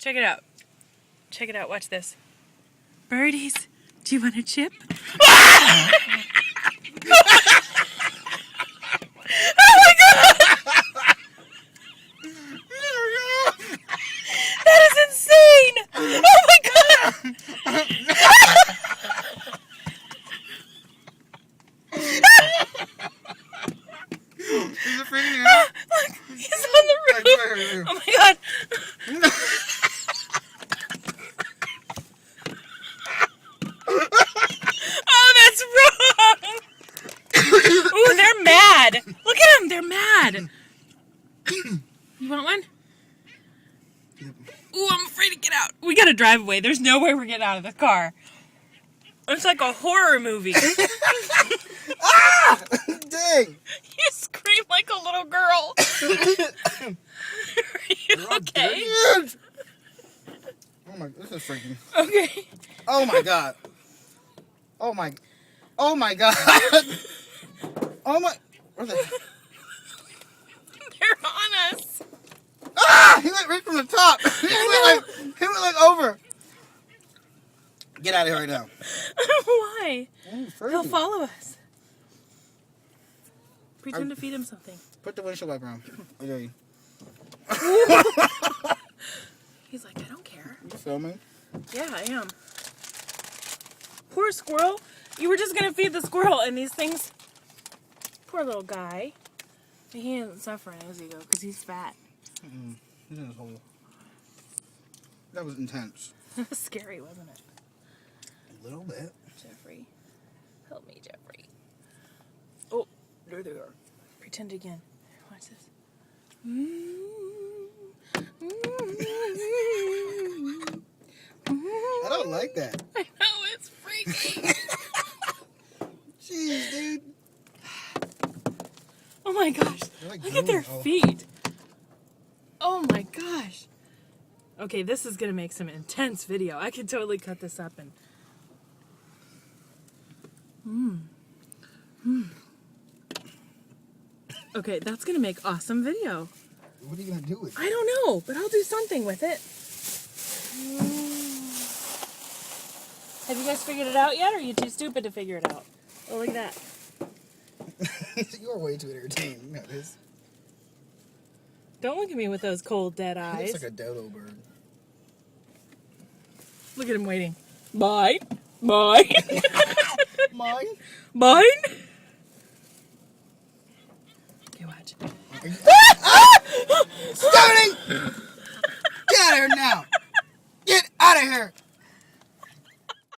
Check it out. Check it out. Watch this. Birdies, do you want a chip? Oh my god! That is insane! Oh my god! Is it freaking out? Look, he's on the roof. Oh my god! Oh, that's wrong! Ooh, they're mad. Look at them, they're mad. You want one? Ooh, I'm afraid to get out. We gotta drive away. There's no way we're getting out of the car. It's like a horror movie. Ah! Dang! You scream like a little girl. Are you okay? Oh my, this is freaking. Okay. Oh my god. Oh my. Oh my god. Oh my. Where the? They're on us. Ah! He went right from the top. He went like over. Get out of here right now. Why? Oh, He'll follow us. Pretend to feed him something. Put the windshield wiper on. Okay. He's like, I don't care. You filming? Yeah, I am. Poor squirrel. You were just going to feed the squirrel and these things. Poor little guy. He isn't suffering, is he, though? Because he's fat. He's in his hole. That was intense. Scary, wasn't it? A little bit. Jeffrey. Help me, Jeffrey. Oh, there they are. Pretend again. Watch this. I don't like that. I know, it's freaky. Jeez, dude. Oh my gosh. Like Look at their drooling. feet. Oh my gosh. Okay, this is going to make some intense video. I could totally cut this up and... Okay, that's going to make awesome video. What are you going to do with it? I don't know, but I'll do something with it. Have you guys figured it out yet, or are you too stupid to figure it out? Oh, look at that. You're way too entertained. You know this. Don't look at me with those cold, dead He eyes. looks like a dodo bird. Look at him waiting. Mine? Mine? Mine? Mine? Okay, watch. Stoney! Get out of here now! Get out of here!